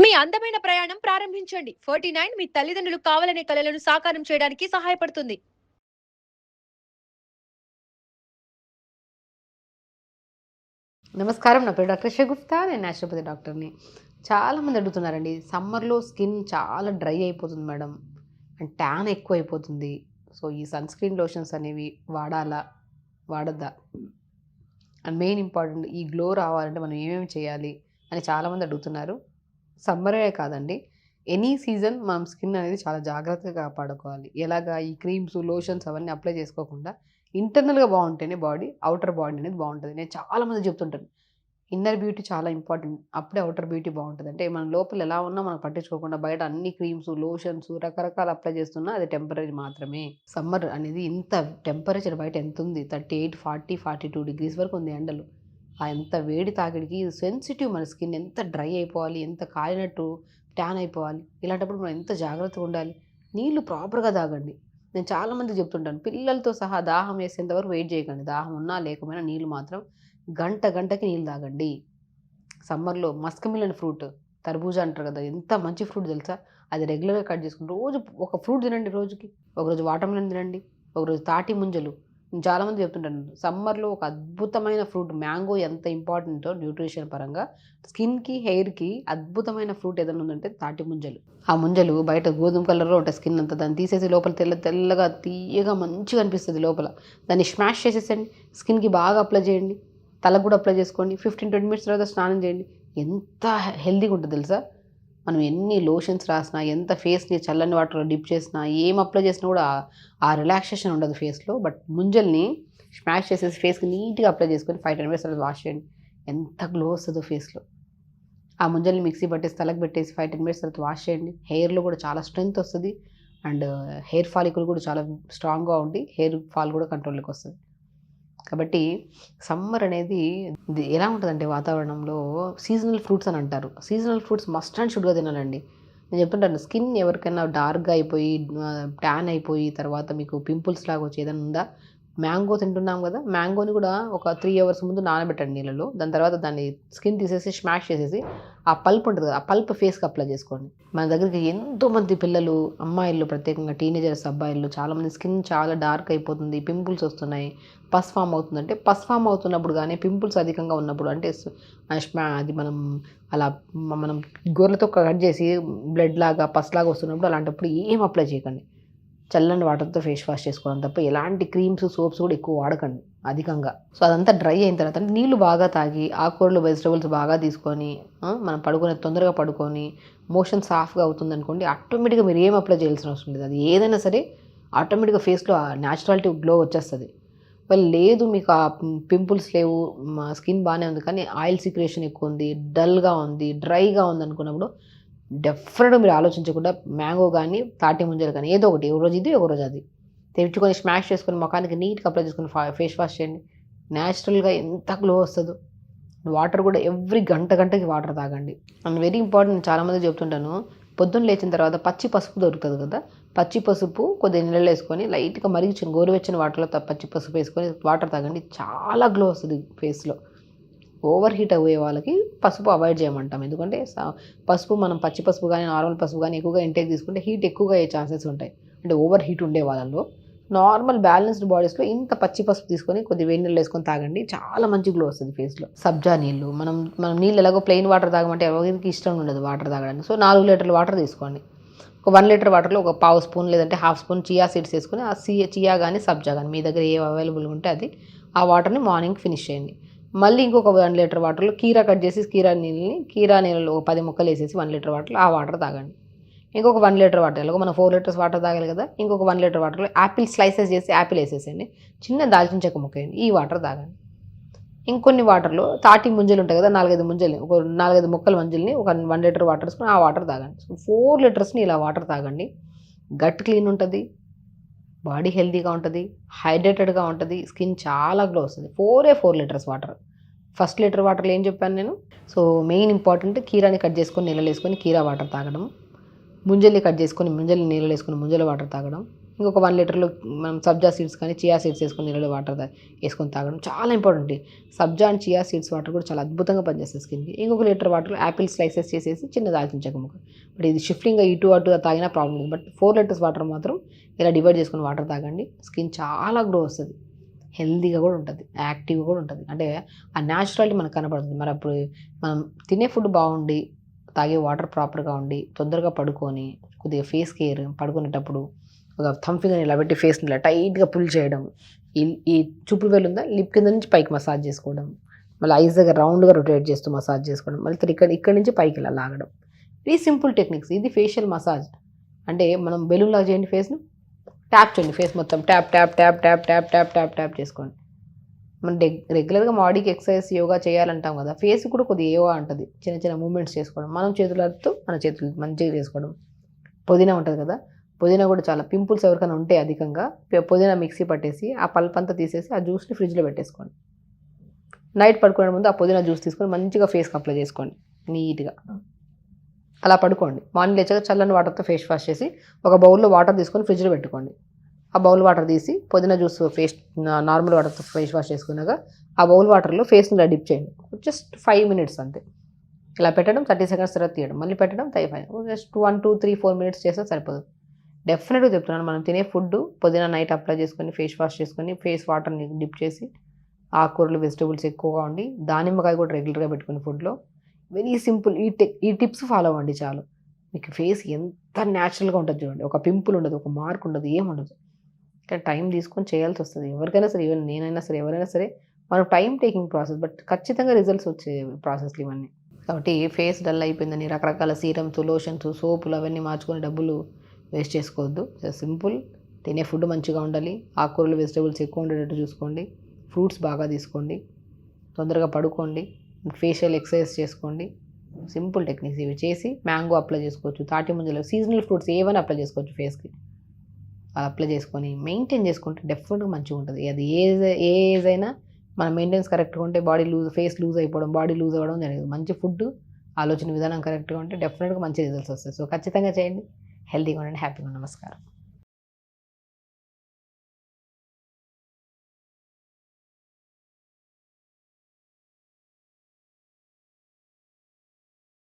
మీ అందమైన ప్రయాణం ప్రారంభించండి. 49 మీ తల్లిదండ్రులు కావాలనే కలలను సాకారం చేయడానికి సహాయపడుతుంది. నమస్కారం, నా పేరు డాక్టర్ షగుప్తా. నేను న్యాచురోపతి డాక్టర్ని. చాలామంది అడుగుతున్నారండి, సమ్మర్లో స్కిన్ చాలా డ్రై అయిపోతుంది మేడం, అండ్ ట్యాన్ ఎక్కువ అయిపోతుంది. సో ఈ సన్ స్క్రీన్ లోషన్స్ అనేవి వాడాలా, వాడద్దా, అండ్ మెయిన్ ఇంపార్టెంట్ ఈ గ్లో రావాలంటే మనం ఏమేమి చేయాలి అని చాలామంది అడుగుతున్నారు. సమ్మరే కాదండి, ఎనీ సీజన్ మనం స్కిన్ అనేది చాలా జాగ్రత్తగా కాపాడుకోవాలి. ఎలాగా ఈ క్రీమ్స్, లోషన్స్ అవన్నీ అప్లై చేసుకోకుండా ఇంటర్నల్గా బాగుంటేనే బాడీ, అవుటర్ బాడీ అనేది బాగుంటుంది. నేను చాలామంది చెప్తుంటాను, ఇన్నర్ బ్యూటీ చాలా ఇంపార్టెంట్, అప్పుడే అవుటర్ బ్యూటీ బాగుంటుంది. అంటే మన లోపల ఎలా ఉన్నా మనం పట్టించుకోకుండా బయట అన్ని క్రీమ్స్, లోషన్స్ రకరకాలు అప్లై చేస్తున్నా అది టెంపరీ మాత్రమే. సమ్మర్ అనేది ఇంత టెంపరేచర్ బయట ఎంత ఉంది, 38, 40, 42 డిగ్రీస్ వరకు ఉంది ఎండలు. ఆ ఎంత వేడి తాకిడికి సెన్సిటివ్ మన స్కిన్ ఎంత డ్రై అయిపోవాలి, ఎంత కాలినట్టు ట్యాన్ అయిపోవాలి. ఇలాంటప్పుడు మనం ఎంత జాగ్రత్తగా ఉండాలి. నీళ్లు ప్రాపర్గా తాగండి. నేను చాలామందికి చెప్తుంటాను, పిల్లలతో సహా దాహం వేసేంత వరకు వెయిట్ చేయకండి. దాహం ఉన్నా లేకపోయినా నీళ్ళు మాత్రం గంటకి నీళ్ళు తాగండి. సమ్మర్లో మస్క్ మిలన్ ఫ్రూట్, తర్బూజా అంటారు కదా, ఎంత మంచి ఫ్రూట్ తెలుసా. అది రెగ్యులర్గా కట్ చేసుకుని రోజు ఒక ఫ్రూట్ తినండి. రోజుకి ఒకరోజు వాటర్ మిలన్ తినండి, ఒకరోజు తాటి ముంజలు. నేను చాలామంది చెప్తుంటాను, సమ్మర్లో ఒక అద్భుతమైన ఫ్రూట్ మ్యాంగో ఎంత ఇంపార్టెంటో న్యూట్రిషన్ పరంగా స్కిన్కి, హెయిర్కి అద్భుతమైన ఫ్రూట్ ఏదైనా ఉందంటే తాటి ముంజలు. ఆ ముంజలు బయట గోధుమ కలర్లో ఉంటాయి స్కిన్ అంతా, దాన్ని తీసేసి లోపల తెల్లగా తీయగా మంచిగా అనిపిస్తుంది లోపల. దాన్ని స్మాష్ చేసేసండి, స్కిన్కి బాగా అప్లై చేయండి, తలకు కూడా అప్లై చేసుకోండి. 15-20 మినిట్స్ తర్వాత స్నానం చేయండి. ఎంత హెల్తీగా ఉంటుంది తెలుసా. మనం ఎన్ని లోషన్స్ రాసినా, ఎంత ఫేస్ని చల్లని వాటర్లో డిప్ చేసినా, ఏం అప్లై చేసినా కూడా ఆ రిలాక్సేషన్ ఉండదు ఫేస్లో. బట్ ముంజల్ని స్మాష్ చేసేసి ఫేస్కి నీట్గా అప్లై చేసుకొని 5-10 మినిట్స్ తర్వాత వాష్ చేయండి, ఎంత గ్లో వస్తుందో ఫేస్లో. ఆ ముంజల్ని మిక్సీ పట్టేసి తలకు పెట్టేసి 5-10 మినిట్స్ తర్వాత వాష్ చేయండి. హెయిర్లో కూడా చాలా స్ట్రెంగ్త్ వస్తుంది, అండ్ హెయిర్ ఫాలికల్ కూడా చాలా స్ట్రాంగ్గా ఉండి హెయిర్ ఫాల్ కూడా కంట్రోల్లోకి వస్తుంది. కాబట్టి సమ్మర్ అనేది ఎలా ఉంటుందంటే వాతావరణంలో సీజనల్ ఫ్రూట్స్ అని అంటారు. సీజనల్ ఫ్రూట్స్ మస్ట్ అండ్ షుడ్గా తినాలండి. నేను చెప్తుంటాను, స్కిన్ ఎవరికైనా డార్క్గా అయిపోయి, ట్యాన్ అయిపోయి, తర్వాత మీకు పింపుల్స్ లాగా వచ్చి ఏదైనా ఉందా, మ్యాంగో తింటున్నాం కదా, మ్యాంగోని కూడా ఒక 3 అవర్స్ ముందు నానబెట్టండి నీళ్ళలో. దాని తర్వాత దాన్ని స్కిన్ తీసేసి స్మాష్ చేసేసి ఆ పల్ప్ ఉంటుంది కదా, ఆ పల్ప్ ఫేస్కి అప్లై చేసుకోండి. మన దగ్గరికి ఎంతోమంది పిల్లలు, అమ్మాయిలు, ప్రత్యేకంగా టీనేజర్స్ అబ్బాయిలు చాలామంది స్కిన్ చాలా డార్క్ అయిపోతుంది, పింపుల్స్ వస్తున్నాయి, పస్ ఫామ్ అవుతుంది. అంటే పస్ ఫామ్ అవుతున్నప్పుడు కానీ, పింపుల్స్ అధికంగా ఉన్నప్పుడు, అంటే అది అలా మనం గోర్లతో కట్ చేసి బ్లడ్ లాగా పస్ లాగా వస్తున్నప్పుడు అలాంటప్పుడు ఏం అప్లై చేయకండి. చల్లని వాటర్తో ఫేస్ వాష్ చేసుకోవడం తప్ప ఎలాంటి క్రీమ్స్, సోప్స్ కూడా ఎక్కువ వాడకండి అధికంగా. సో అదంతా డ్రై అయిన తర్వాత అంటే నీళ్ళు బాగా తాగి, ఆకుకూరలు, వెజిటబుల్స్ బాగా తీసుకొని, మనం తొందరగా పడుకొని మోషన్ సాఫ్గా అవుతుంది అనుకోండి, ఆటోమేటిక్గా మీరు ఏం అప్లై చేయాల్సిన అవసరం లేదు. అది ఏదైనా సరే ఆటోమేటిక్గా ఫేస్లో న్యాచురాలిటీ గ్లో వచ్చేస్తుంది. లేదు మీకు ఆ పింపుల్స్ లేవు, మా స్కిన్ బాగానే ఉంది కానీ ఆయిల్ సీక్రేషన్ ఎక్కువ ఉంది, డల్గా ఉంది, డ్రైగా ఉంది అనుకున్నప్పుడు డెఫినెట్గా మీరు ఆలోచించకుండా మ్యాంగో కానీ, తాటి ముంజలు కానీ ఏదో ఒకటి, ఒక రోజు ఇది, ఒక రోజు అది తెచ్చుకొని స్మాష్ చేసుకొని ముఖానికి నీట్గా అప్లై చేసుకొని ఫేస్ వాష్ చేయండి. న్యాచురల్గా ఎంత గ్లో వస్తుందో. వాటర్ కూడా ఎవ్రీ గంటకి వాటర్ తాగండి. అండ్ వెరీ ఇంపార్టెంట్, చాలామంది చెప్తుంటాను, పొద్దున్న లేచిన తర్వాత పచ్చి పసుపు దొరుకుతుంది కదా, పచ్చి పసుపు కొద్దిగా నీళ్ళు వేసుకొని లైట్గా మరిగించిన గోరువెచ్చని వాటర్లో పచ్చి పసుపు వేసుకొని వాటర్ తాగండి, చాలా గ్లో వస్తుంది ఫేస్లో. ఓవర్ హీట్ అయ్యే వాళ్ళకి పసుపు అవాయిడ్ చేయమంటాం. ఎందుకంటే పసుపు, మనం పచ్చి పసుపు కానీ, నార్మల్ పసుపు కానీ ఎక్కువగా ఇంటేక్ తీసుకుంటే హీట్ ఎక్కువగా అయ్యే ఛాన్సెస్ ఉంటాయి. అంటే ఓవర్ హీట్ ఉండే వాళ్ళలో నార్మల్ బ్యాలెన్స్డ్ బాడీస్లో ఇంత పచ్చి పసుపు తీసుకొని కొద్దిగా వేడి నీళ్ళు వేసుకొని తాగండి, చాలా మంచి గ్లో వస్తుంది ఫేస్లో. సబ్జా నీళ్ళు, మనం నీళ్ళు ఎలాగో ప్లెయిన్ వాటర్ తాగమంటే ఎవరికి ఇష్టం ఉండదు వాటర్ తాగడానికి. సో 4 లీటర్ల వాటర్ తీసుకోండి. ఒక 1 లీటర్ వాటర్లో ఒక పావు స్పూన్ లేదంటే హాఫ్ స్పూన్ చియా సీడ్స్ వేసుకొని, ఆ చియా కానీ సబ్జా కానీ మీ దగ్గర ఏ అవైలబుల్ ఉంటే అది, ఆ వాటర్ని మార్నింగ్ ఫినిష్ చేయండి. మళ్ళీ ఇంకొక 1 లీటర్ వాటర్లో కీరా కట్ చేసి, కీరా నీళ్ళలో 10 ముక్కలు వేసేసి 1 లీటర్ వాటర్లో ఆ వాటర్ తాగండి. ఇంకొక 1 లీటర్ వాటర్, ఎలాగో మనం 4 లీటర్స్ వాటర్ తాగాలి కదా, ఇంకొక 1 లీటర్ వాటర్లో యాపిల్ స్లైసెస్ చేసి యాపిల్ వేసేసేయండి, చిన్న దాల్చిన చెక్క ముక్క వేయండి, ఈ వాటర్ తాగండి. ఇంకొన్ని వాటర్లో తాటి ముంజలు ఉంటాయి కదా, 4-5 ముంజలు, ఒక 4-5 ముక్కల ముంజల్ని ఒక 1 లీటర్ వాటర్ వేసుకొని ఆ వాటర్ తాగండి. సో 4 లీటర్స్ని ఇలా వాటర్ తాగండి. గట్ క్లీన్ ఉంటుంది, బాడీ హెల్తీగా ఉంటుంది, హైడ్రేటెడ్గా ఉంటుంది, స్కిన్ చాలా గ్లో వస్తుంది. 4 లీటర్స్ వాటర్. ఫస్ట్ లీటర్ వాటర్లో ఏం చెప్పాను నేను. సో మెయిన్ ఇంపార్టెంట్, కీరాని కట్ చేసుకొని నీళ్ళు వేసుకొని కీరా వాటర్ తాగడం, ముంజల్ని కట్ చేసుకొని ముంజల్ని నీళ్ళు వేసుకొని ముంజల వాటర్ తాగడం, ఇంకొక 1 లీటర్‌లో మనం సబ్జా సీడ్స్ కానీ, చియా సీడ్స్ వేసుకొని నీళ్ళలో వాటర్ వేసుకొని తాగడం చాలా important. Sabja and chia seeds water కూడా చాలా అద్భుతంగా పనిచేస్తాయి స్కిన్‌కి. ఇంకొక లీటర్ వాటర్‌లో యాపిల్ స్లైసెస్ చేసేసి చిన్న దాల్చిన చెక్క ముక్క. బట్ ఇది షిఫ్టింగ్‌గా ఇటు అటు తాగినా ప్రాబ్లమ్ లేదు. బట్ 4 లీటర్స్ వాటర్ మాత్రం ఇలా డివైడ్ చేసుకొని వాటర్ తాగండి. స్కిన్ చాలా గ్లో వస్తది. హెల్తీగా కూడా ఉంటుంది. యాక్టివ్‌గా కూడా ఉంటుంది. అంటే ఆ న్యాచురాలిటీ మనకు కనపడుతుంది. మరి అప్పుడు మనం తినే ఫుడ్ బాగుండి, తాగే వాటర్ ప్రాపర్‌గా ఉండి, తొందరగా పడుకొని, కొద్దిగా ఫేస్ కేర్ పడుకునేటప్పుడు ఒక థంబ్ ఫింగర్‌ని ఇలా పెట్టి ఫేస్‌ని ఇలా టైట్‌గా పుల్ చేయడం. ఈ ఈ చూపుడు వేలు ఉందా లిప్ కింద నుంచి పైకి మసాజ్ చేసుకోవడం. మళ్ళీ ఐస్ దగ్గర రౌండ్‌గా రొటేట్ చేస్తూ మసాజ్ చేసుకోవడం. మళ్ళీ ఇక్కడి నుంచి పైకి ఇలా లాగడం. Very simple techniques. ఇది ఫేషియల్ మసాజ్. అంటే మనం బెలూన్‌లాగా చేయండి ఫేస్‌ని. ట్యాప్ చేయండి ఫేస్ మొత్తం. Tap tap tap tap tap tap tap tap చేసుకోండి. మనం రెగ్యులర్‌గా బాడీకి ఎక్సర్సైజ్, యోగా చేయాలంటాం కదా! ఫేస్ కూడా కొద్దిగా యోగా అంటది. చిన్న చిన్న మూవ్‌మెంట్స్ చేసుకోవడం. మనం చేతులతో మన చేతులు మంచిగా చేసుకోవడం. పుదీనా ఉంటది కదా! పుదీనా కూడా చాలా పింపుల్స్ ఎవరికైనా ఉంటే అధికంగా పుదీనా మిక్సీ పట్టేసి, ఆ పల్పంతా తీసేసి ఆ జ్యూస్‌ని ఫ్రిడ్జ్‌లో పెట్టేసుకోండి. నైట్ పడుకునే ముందు ఆ పుదీనా జ్యూస్ తీసుకొని మంచిగా ఫేస్‌కి అప్లై చేసుకోండి నీట్‌గా. అలా పడుకోండి. మార్నింగ్ లేచాక చల్లని వాటర్‌తో ఫేస్ వాష్ చేసి, ఒక బౌల్‌లో వాటర్ తీసుకొని ఫ్రిడ్జ్‌లో పెట్టుకోండి. ఆ బౌల్ వాటర్ తీసి పుదీనా జ్యూస్ నార్మల్ వాటర్‌తో ఫేస్ వాష్ చేసుకున్నాక, ఆ బౌల్ వాటర్‌లో ఫేస్‌ని ఇలా డిప్ చేయండి. జస్ట్ 5 మినిట్స్ అంతే. ఇలా పెట్టడం 30 సెకండ్స్ తర్వాత తీయడం. మళ్ళీ పెట్టడం జస్ట్ 1, 2, 3, 4 మినిట్స్ చేస్తే సరిపోతుంది. డెఫినెట్‌గా చెప్తున్నాను. మనం తినే ఫుడ్ పుదీనా నైట్ అప్లై చేసుకొని, ఫేస్ వాష్ చేసుకొని, ఫేస్ వాటర్‌ని డిప్ చేసి, ఆకుకూరలు, వెజిటబుల్స్ ఎక్కువగా ఉండి, దానిమ్మకాయ కూడా రెగ్యులర్‌గా పెట్టుకొని ఫుడ్‌లో. Very simple. ఈ టిప్స్ ఫాలో అవ్వండి చాలు. మీకు ఫేస్ ఎంత న్యాచురల్‌గా ఉంటది చూడండి. ఒక పింపుల్ ఉండదు, ఒక మార్క్ ఉండదు, ఏముండదు. కానీ టైం తీసుకొని చేయాల్సొస్తది. ఎవరికైనా సరే, ఈవెన్ నేనైనా సరే, ఎవరైనా సరే మనం టైమ్ టేకింగ్ ప్రాసెస్. బట్ ఖచ్చితంగా రిజల్ట్స్ వచ్చే ప్రాసెస్‌లు ఇవన్నీ. కాబట్టి ఫేస్ డల్ అయిపోయిందని రకరకాల సీరమ్స్, లోషన్స్, సోపులు అవన్నీ మార్చుకొని డబ్బులు వేస్ట్ చేసుకోవద్దు. సింపుల్. తినే ఫుడ్ మంచిగా ఉండాలి. ఆకుకూరలు, వెజిటబుల్స్ ఎక్కువ ఉండేటట్టు చూసుకోండి. ఫ్రూట్స్ బాగా తీసుకోండి. తొందరగా పడుకోండి. ఫేషియల్ ఎక్సర్సైజ్ చేసుకోండి. సింపుల్ టెక్నిక్స్ ఇవి చేసి మ్యాంగో అప్లై చేసుకోవచ్చు. తాటి ముంజలు, సీజనల్ ఫ్రూట్స్ ఏవైనా అప్లై చేసుకోవచ్చు ఫేస్‌కి. అలా అప్లై చేసుకొని మెయింటైన్ చేసుకుంటే డెఫినెట్‌గా మంచిగా ఉంటుంది. అది ఏ ఏజ్ అయినా మన మెయింటెనెన్స్ కరెక్ట్‌గా ఉంటే ఫేస్ లూజ్ అయిపోవడం, బాడీ లూజ్ అవ్వడం జరగదు. మంచి ఫుడ్, ఆలోచన విధానం కరెక్ట్‌గా ఉంటే డెఫినెట్‌గా మంచి రిజల్ట్స్ వస్తాయి. సో ఖచ్చితంగా చేయండి. హెల్తీగా ఉండండి. హ్యాపీగా ఉండండి. నమస్కారం.